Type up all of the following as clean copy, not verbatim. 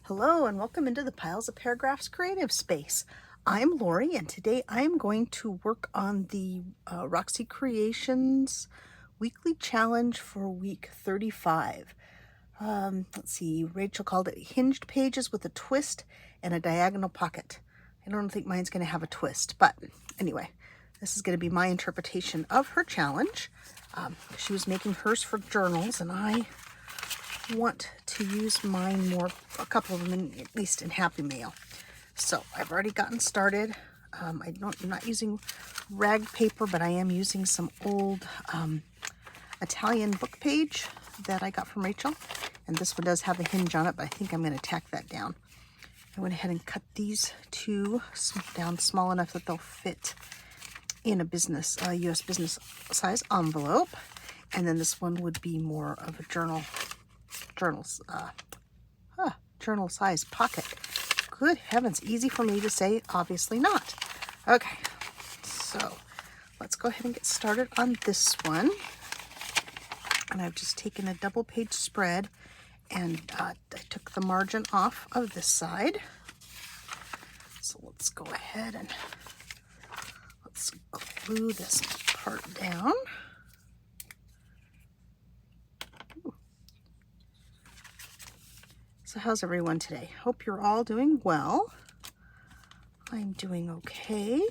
Hello and welcome into the Piles of Paragraphs creative space. I'm Lori and today I'm going to work on the Roxy Creations weekly challenge for week 35. Let's see, Rachel called it hinged pages with a twist and a diagonal pocket. I don't think mine's going to have a twist, but anyway, this is going to be my interpretation of her challenge. She was making hers for journals and I want to use mine more, a couple of them at least in Happy Mail. So I've already gotten started. I'm not using rag paper, but I am using some old Italian book page that I got from Rachel. And this one does have a hinge on it, but I think I'm going to tack that down. I went ahead and cut these two down small enough that they'll fit in a business, US business size envelope. And then this one would be more of a journal size pocket. Good heavens, easy for me to say, obviously not. Okay, so let's go ahead and get started on this one. And I've just taken a double page spread and I took the margin off of this side. So let's go ahead and let's glue this part down. So how's everyone today? Hope you're all doing well. I'm doing okay.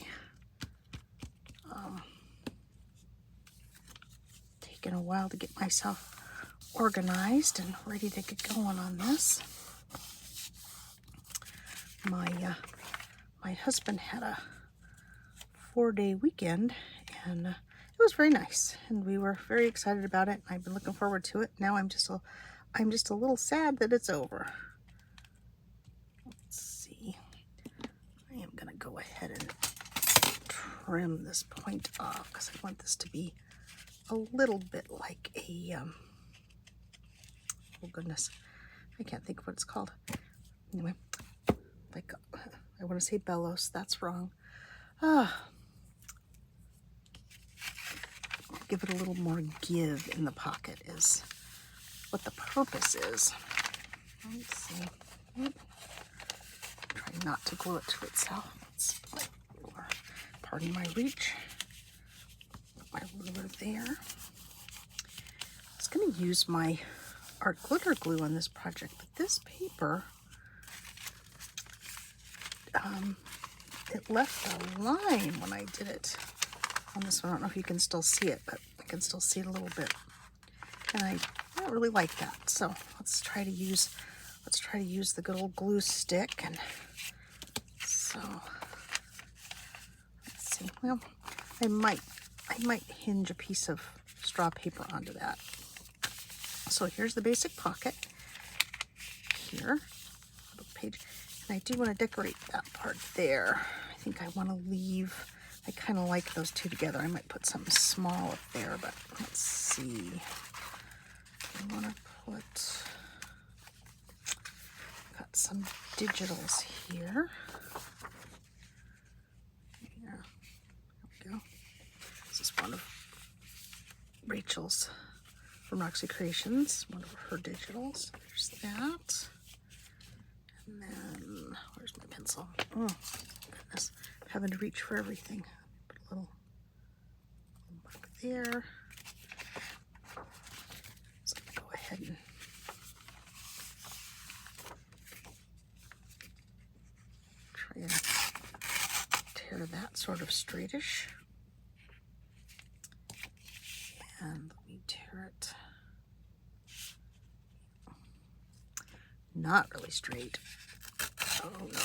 Taking a while to get myself organized and ready to get going on this. My husband had a 4-day weekend and it was very nice and we were very excited about it. I've been looking forward to it. Now I'm just a little sad that it's over. Let's see. I am going to go ahead and trim this point off because I want this to be a little bit like a, oh goodness, I can't think of what it's called. Anyway, like, I want to say bellows, that's wrong. Give it a little more give in the pocket is what the purpose is. Let's see. Try not to glue it to itself. Pardon my reach. Put my ruler there. I was going to use my art glitter glue on this project, but this paper, it left a line when I did it on this one. I don't know if you can still see it, but I can still see it a little bit. And I don't really like that. So let's try to use the good old glue stick. And so let's see. Well, I might hinge a piece of straw paper onto that. So here's the basic pocket. Here, little page. And I do want to decorate that part there. I think I want to leave. I kind of like those two together. I might put something small up there, but let's see. I want to put, got some digitals here. Yeah, there we go. This is one of Rachel's from Roxy Creations, one of her digitals. There's that. And then, where's my pencil? Oh, goodness. I'm having to reach for everything. Put a little mark there. So I'm going to go ahead and try and tear that sort of straightish. And let me tear it not really straight. Oh no,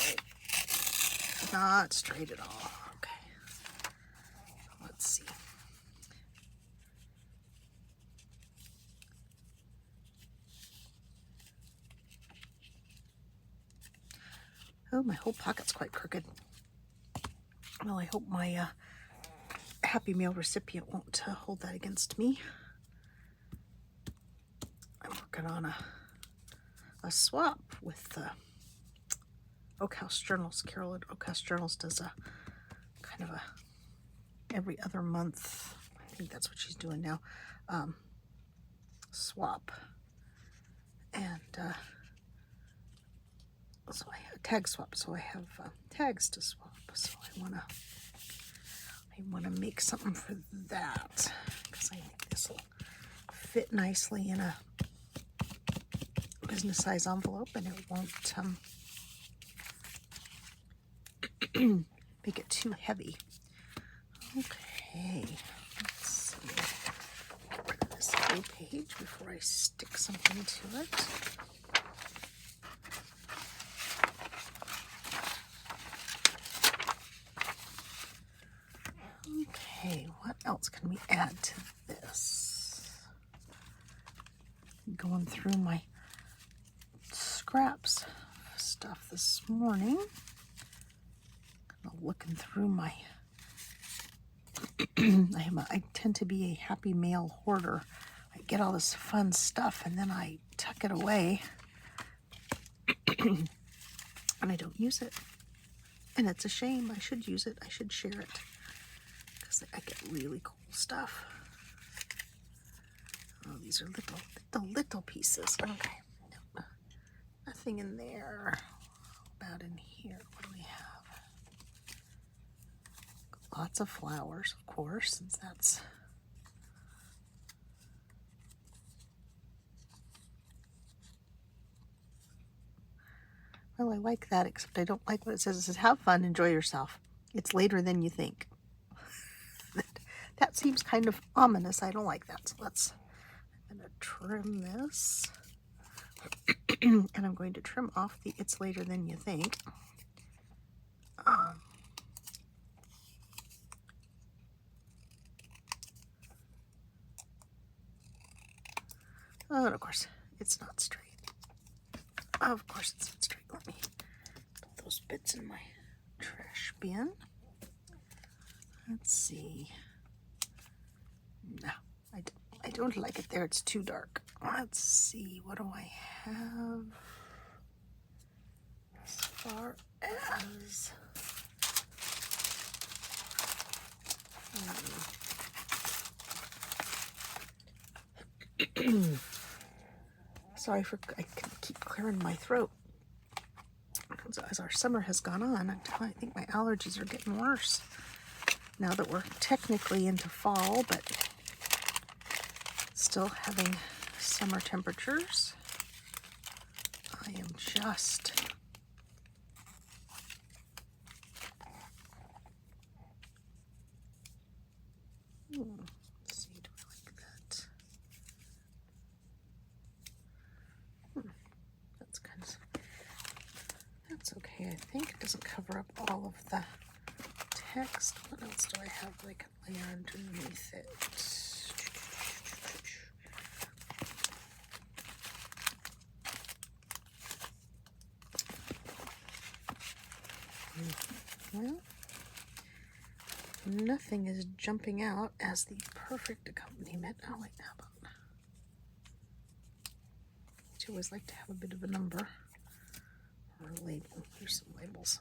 not straight at all. Okay, let's see. Oh, my whole pocket's quite crooked. Well, I hope my Happy Mail recipient won't hold that against me. I'm working on a swap with Oak House Journals. Carol at Oak House Journals does a kind of a every other month, I think that's what she's doing now, swap. And so I have tag swap, so I have tags to swap. So I wanna make something for that because I think this will fit nicely in a business size envelope, and it won't make it too heavy. Okay, let's see. Get rid of this whole page before I stick something to it. Okay, what else can we add to this? Going through my scraps stuff this morning. Looking through my I tend to be a happy male hoarder. I get all this fun stuff and then I tuck it away and I don't use it. And it's a shame. I should use it. I should share it because I get really cool stuff. Oh, these are little pieces. Okay. No, nothing in there. How about in here? What do we have? Lots of flowers, of course, since that's well, I like that, except I don't like what it says. It says, have fun, enjoy yourself. It's later than you think. That seems kind of ominous. I don't like that. So I'm going to trim this. And I'm going to trim off the it's later than you think. Oh, and of course, it's not straight. Of course, it's not straight. Let me put those bits in my trash bin. Let's see. No, I don't like it there. It's too dark. Let's see. What do I have as far as... Sorry for I can keep clearing my throat. As our summer has gone on, I think my allergies are getting worse. Now that we're technically into fall, but still having summer temperatures, I am just let's see, do I like that? That's kind of, that's okay. I think it doesn't cover up all of the text. What else do I have that I can layer underneath it? Well, nothing is jumping out as the perfect accompaniment. Oh wait, how about, I always like to have a bit of a number or a label. Here's some labels.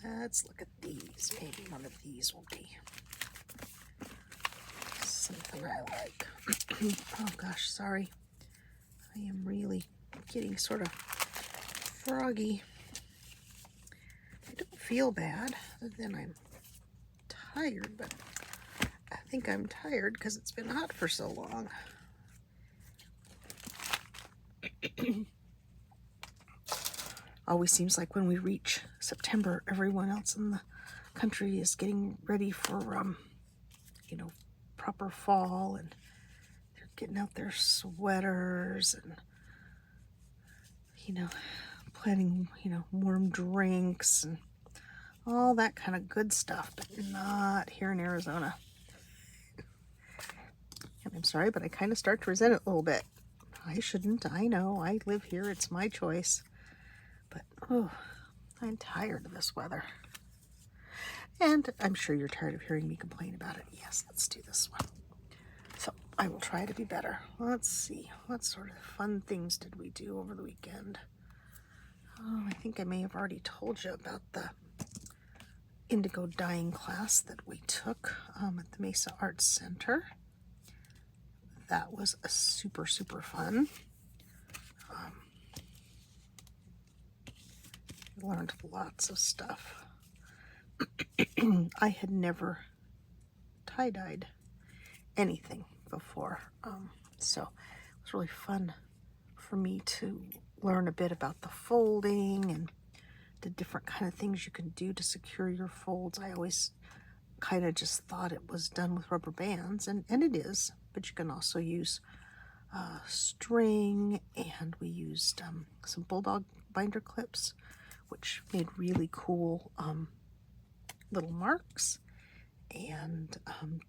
Let's look at these. Maybe one of these will be something I like. Oh gosh, sorry. I am really getting sort of froggy. I don't feel bad, other than I'm tired, but I think I'm tired because it's been hot for so long. Always seems like when we reach September, everyone else in the country is getting ready for, you know, proper fall, and they're getting out their sweaters and, you know, planning, you know, warm drinks and all that kind of good stuff, but not here in Arizona. And I'm sorry, but I kind of start to resent it a little bit. I shouldn't. I know. I live here. It's my choice. But, oh, I'm tired of this weather. And I'm sure you're tired of hearing me complain about it. Yes, let's do this one. So I will try to be better. Let's see. What sort of fun things did we do over the weekend? Oh, I think I may have already told you about the indigo dyeing class that we took at the Mesa Arts Center. That was a super fun. learned lots of stuff. I had never tie-dyed anything before, so it was really fun for me to learn a bit about the folding and the different kind of things you can do to secure your folds. I always kind of just thought it was done with rubber bands, and it is, but you can also use string, and we used some bulldog binder clips, which made really cool little marks, and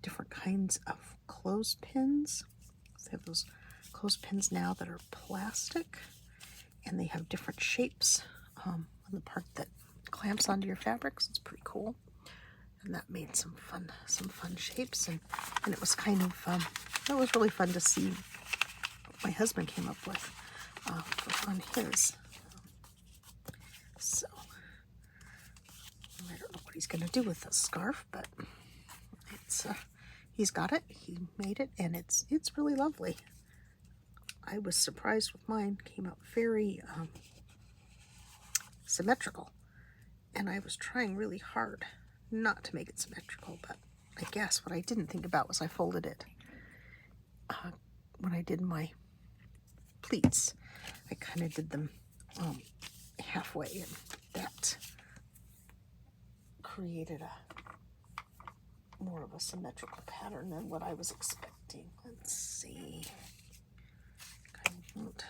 different kinds of clothespins. So they have those clothespins now that are plastic, and they have different shapes on the part that clamps onto your fabrics. It's pretty cool, and that made some fun shapes, and it was kind of it was really fun to see what my husband came up with on his. So I don't know what he's going to do with this scarf, but it's he's got it. He made it, and it's really lovely. I was surprised with mine. Came out very symmetrical, and I was trying really hard not to make it symmetrical, but I guess what I didn't think about was I folded it when I did my pleats. I kind of did them halfway, and that created a more of a symmetrical pattern than what I was expecting. Let's see. I want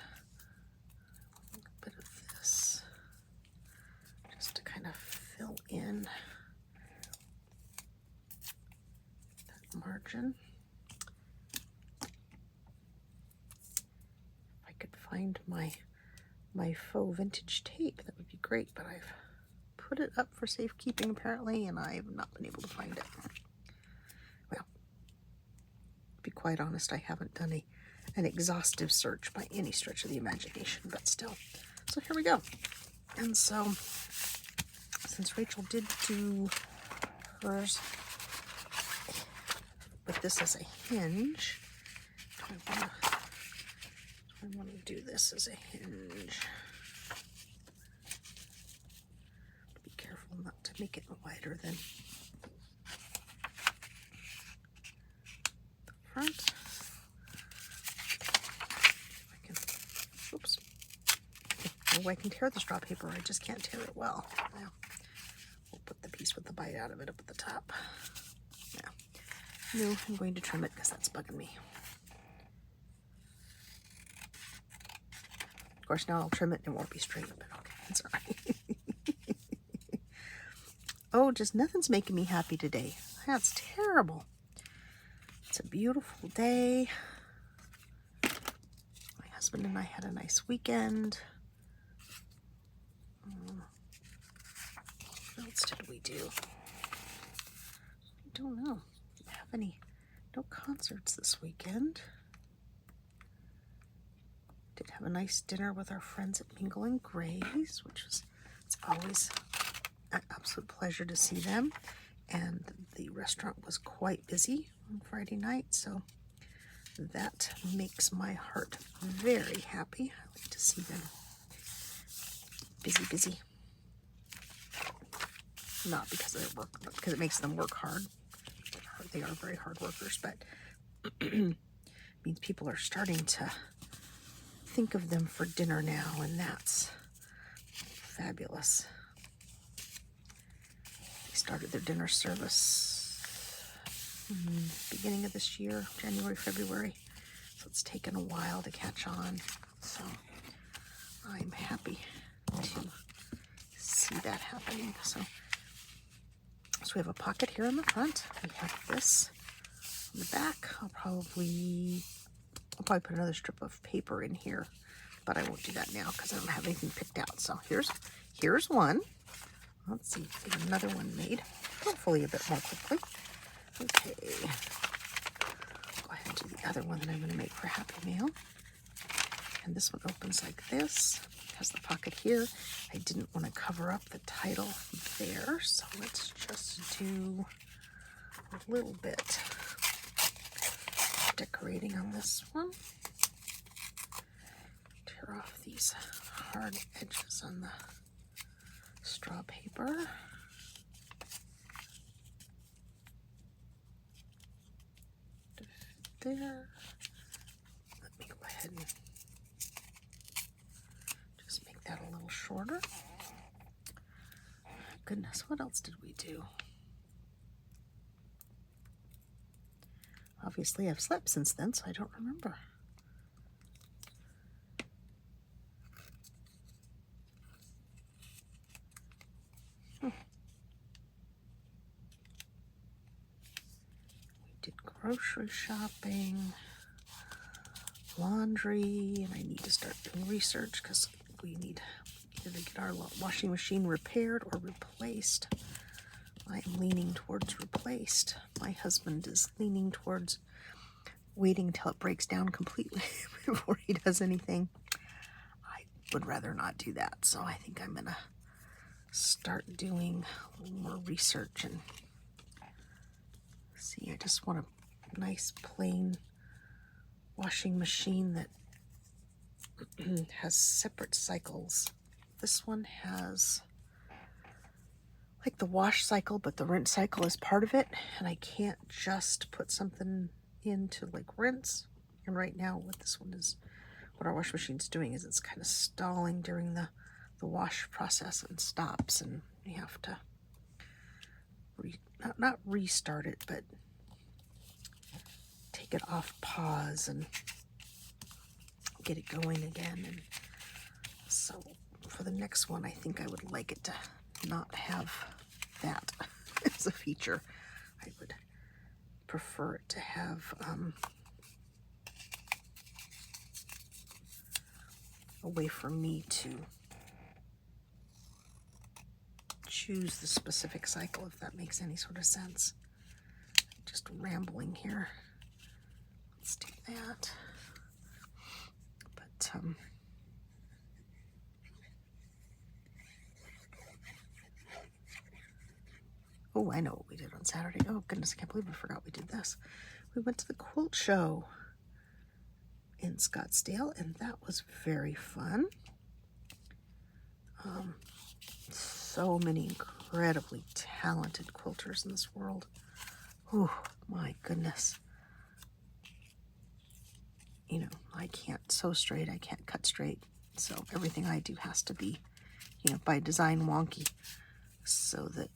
a bit of this just to kind of fill in that margin. If I could find my faux vintage tape, that would be great, but I've put it up for safekeeping apparently, and I've not been able to find it. Well, to be quite honest, I haven't done an exhaustive search by any stretch of the imagination, but still. So here we go. And so, since Rachel did do hers with this as a hinge, I want to do this as a hinge. Be careful not to make it wider than the front. Oops. Oh, I can tear the straw paper. I just can't tear it well. Now, we'll put the piece with the bite out of it up at the top. Now, no, I'm going to trim it because that's bugging me. Of course, now I'll trim it and it won't be straight, but okay, that's all right. Oh, just nothing's making me happy today. That's terrible. It's a beautiful day. My husband and I had a nice weekend. What else did we do? I don't know. Didn't have no concerts this weekend. Did have a nice dinner with our friends at Mingle and Gray's, which was, it's always an absolute pleasure to see them. And the restaurant was quite busy on Friday night, so that makes my heart very happy. I like to see them busy. Not because of their work, but because it makes them work hard. They are very hard workers, but means people are starting to think of them for dinner now, and that's fabulous. They started their dinner service beginning of this year, January, February, so it's taken a while to catch on, so I'm happy to see that happening. So we have a pocket here in the front. We have this on the back. I'll probably put another strip of paper in here, but I won't do that now because I don't have anything picked out. So here's one. Let's see, get another one made. Hopefully a bit more quickly. Okay. Go ahead and do the other one that I'm going to make for Happy Mail. And this one opens like this. It has the pocket here. I didn't want to cover up the title there, so let's just do a little bit decorating on this one. Tear off these hard edges on the straw paper. There. Let me go ahead and just make that a little shorter. Goodness, what else did we do? Obviously, I've slept since then, so I don't remember. We did grocery shopping, laundry, and I need to start doing research because we need either to get our washing machine repaired or replaced. I am leaning towards replaced. My husband is leaning towards waiting until it breaks down completely before he does anything. I would rather not do that, so I think I'm gonna start doing a little more research and see. I just want a nice plain washing machine that has separate cycles. This one has like the wash cycle, but the rinse cycle is part of it, and I can't just put something into like rinse. And right now what this one is, what our wash machine's doing is it's kind of stalling during the wash process and stops, and we have to not restart it, but take it off pause and get it going again. And so for the next one, I think I would like it to not have that as a feature. I would prefer it to have a way for me to choose the specific cycle, if that makes any sort of sense. Just rambling here. Let's do that. But oh, I know what we did on Saturday. Oh goodness, I can't believe I forgot we did this. We went to the quilt show in Scottsdale, and that was very fun. So many incredibly talented quilters in this world. Oh my goodness. You know, I can't sew straight, I can't cut straight, so everything I do has to be, you know, by design wonky, so that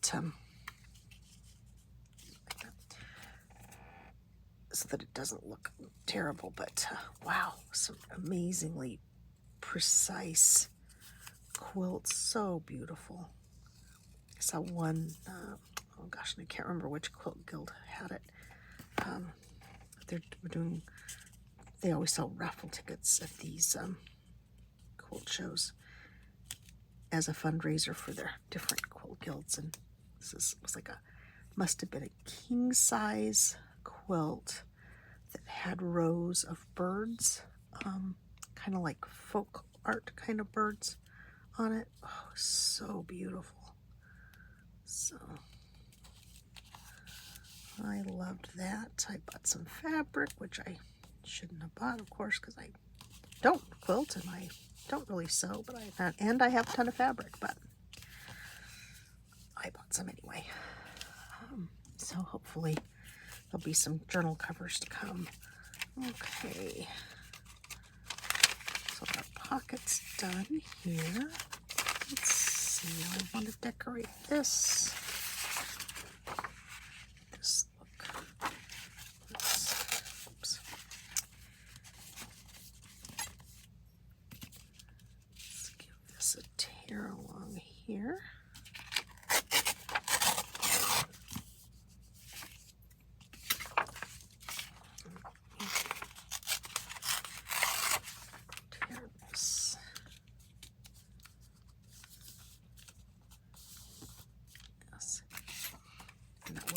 it doesn't look terrible. But wow, some amazingly precise quilts, so beautiful. I saw one, oh gosh, and I can't remember which quilt guild had it. They always sell raffle tickets at these quilt shows as a fundraiser for their different quilt guilds. And this was like must have been a king size quilt that had rows of birds, kind of like folk art kind of birds on it. Oh, so beautiful. So I loved that. I bought some fabric, which I shouldn't have bought, of course, because I don't quilt and I don't really sew, but I have a ton of fabric, but I bought some anyway. So hopefully there'll be some journal covers to come. Okay, so our pocket's done here. Let's see, I want to decorate this. Oops. Let's give this a tear along here.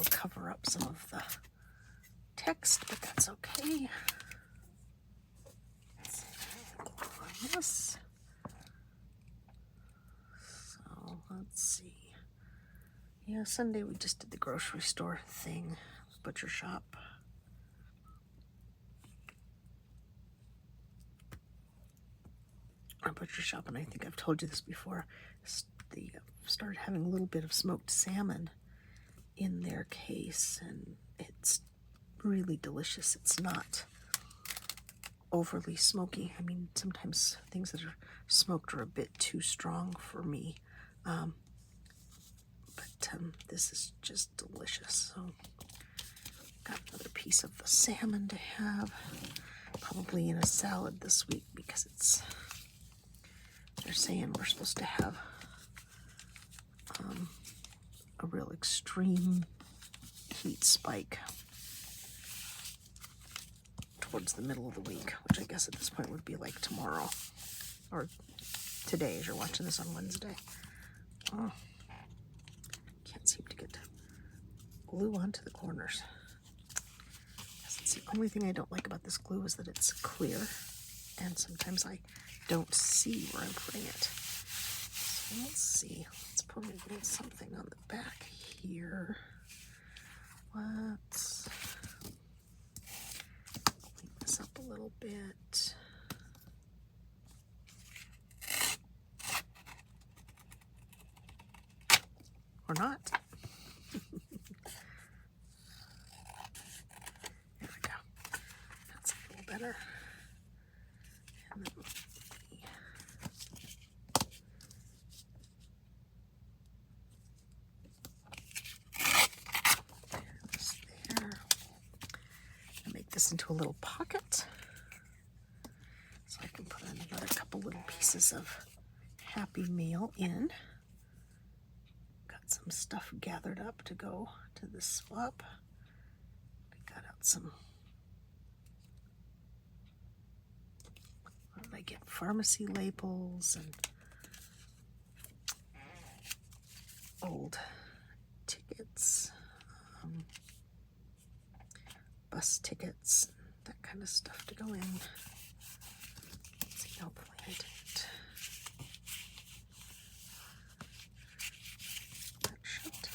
Cover up some of the text, but that's okay. This. So let's see. Yeah, Sunday we just did the grocery store thing, butcher shop. Our butcher shop, and I think I've told you this before, the started having a little bit of smoked salmon in their case, and it's really delicious. It's not overly smoky. I mean, sometimes things that are smoked are a bit too strong for me, but this is just delicious. So got another piece of the salmon to have, probably in a salad this week, because they're saying we're supposed to have a real extreme heat spike towards the middle of the week, which I guess at this point would be like tomorrow or today, as you're watching this on Wednesday. Oh, can't seem to get to glue onto the corners. It's the only thing I don't like about this glue is that it's clear, and sometimes I don't see where I'm putting it. So let's see. Let's put a little something on the back here. Let's clean this up a little bit. Or not. There we go. That's a little better. And then this into a little pocket, so I can put another couple little pieces of Happy Mail in. Got some stuff gathered up to go to the swap. I got out some, what did I get? Pharmacy labels and old tickets. Bus tickets, that kind of stuff to go in. Let's see, hopefully I didn't. That should.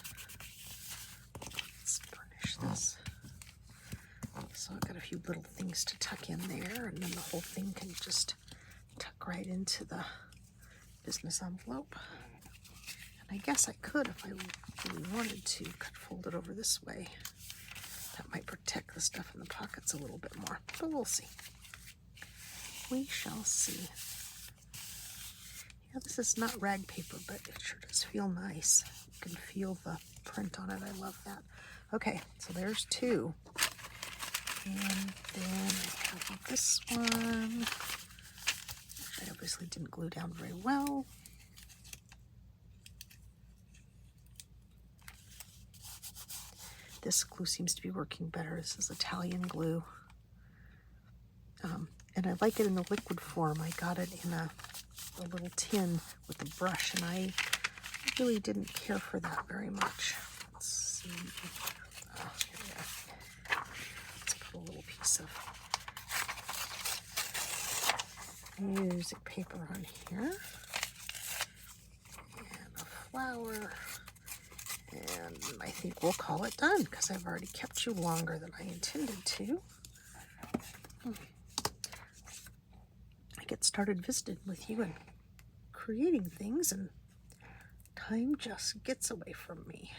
Let's burnish this. So I've got a few little things to tuck in there, and then the whole thing can just tuck right into the business envelope. And I guess I could, if I really wanted to, fold it over this way. That might protect the stuff in the pockets a little bit more, but we'll see. We shall see. Yeah, this is not rag paper, but it sure does feel nice. You can feel the print on it. I love that. Okay, so there's two. And then I have this one, which I obviously didn't glue down very well. This glue seems to be working better. This is Italian glue. And I like it in the liquid form. I got it in a little tin with a brush, and I really didn't care for that very much. Let's see. Oh, here we are. Let's put a little piece of music paper on here. And a flower. And I think we'll call it done, because I've already kept you longer than I intended to. I get started visiting with you and creating things, and time just gets away from me.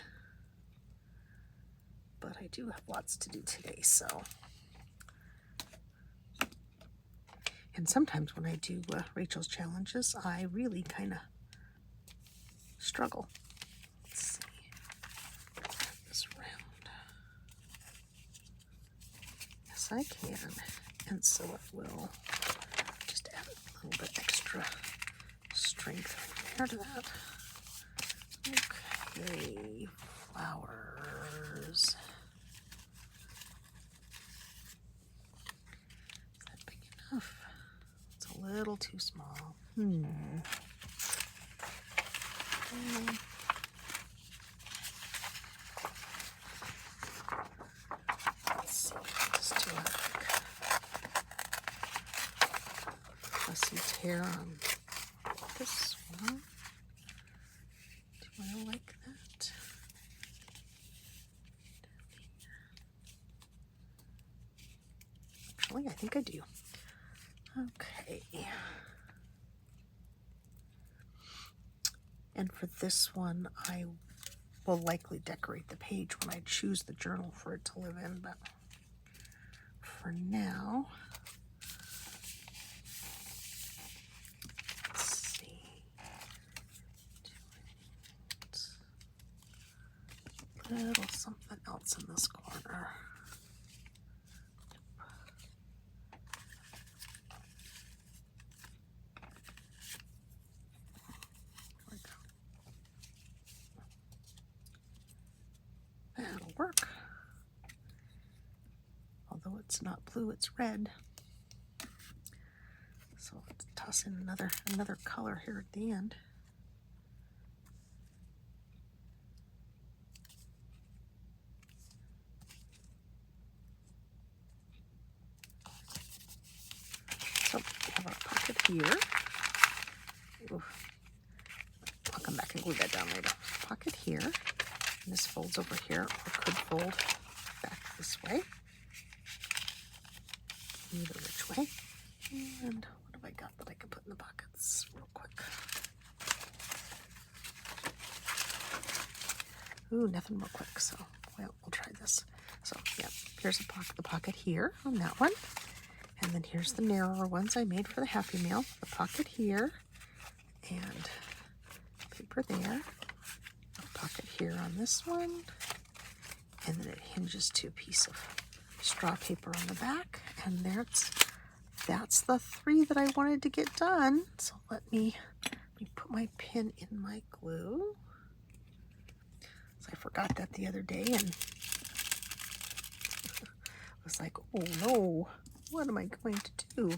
But I do have lots to do today, so. And sometimes when I do Rachel's challenges, I really kind of struggle. I can, and so it will just add a little bit extra strength right there to that. Okay, flowers. Is that big enough? It's a little too small. Okay. Tear on this one. Do I like that? Actually, I think I do. Okay. And for this one, I will likely decorate the page when I choose the journal for it to live in, but for now, let's see. Put a little something else in this corner. That'll work. Although it's not blue, it's red. So let's toss in another color here at the end. So we have our pocket here. Ooh. I'll come back and glue that down later. Pocket here. And this folds over here, or could fold back this way. Either which way. And what have I got that I can put in the pockets real quick? Ooh, nothing real quick, so well, we'll try this. So yeah, here's the pocket here on that one. And then here's the narrower ones I made for the Happy Mail. The pocket here, and paper there. A pocket here on this one. And then it hinges to a piece of straw paper on the back. And that's the 3 that I wanted to get done. So let me put my pin in my glue. So I forgot that the other day and was like, oh no, what am I going to do?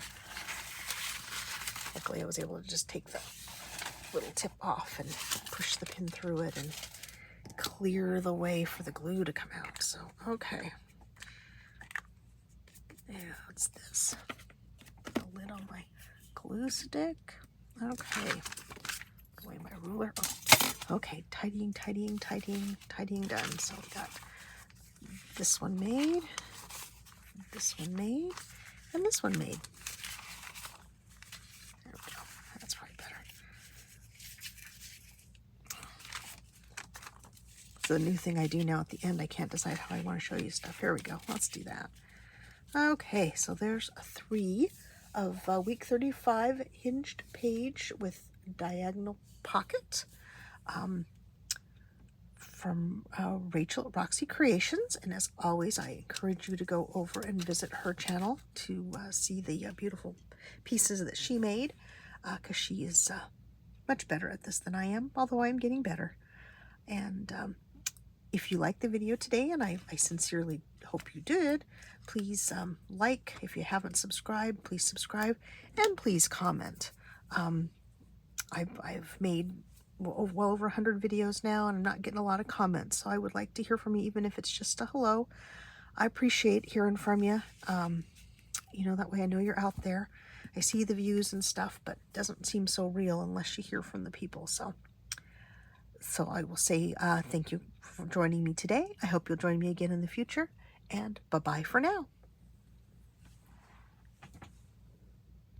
Luckily I was able to just take the little tip off and push the pin through it and clear the way for the glue to come out. So, okay. Yeah, what's this? Put the lid on my glue stick. Okay. Put away my ruler. Oh, okay, tidying done. So we got this one made, this one made, and this one made. There we go. That's probably better. So the new thing I do now at the end, I can't decide how I want to show you stuff. Here we go. Let's do that. Okay, so there's a 3 of week 35 hinged page with diagonal pocket from Roxy Creations. And as always, I encourage you to go over and visit her channel to see the beautiful pieces that she made, because she is much better at this than I am, although I'm getting better. And if you liked the video today, and I sincerely hope you did, please like. If you haven't subscribed, please subscribe, and please comment. I've made well over 100 videos now, and I'm not getting a lot of comments, so I would like to hear from you, even if it's just a hello. I appreciate hearing from you. You know, that way I know you're out there. I see the views and stuff, but it doesn't seem so real unless you hear from the people. So I will say thank you for joining me today. I hope you'll join me again in the future, and bye-bye for now.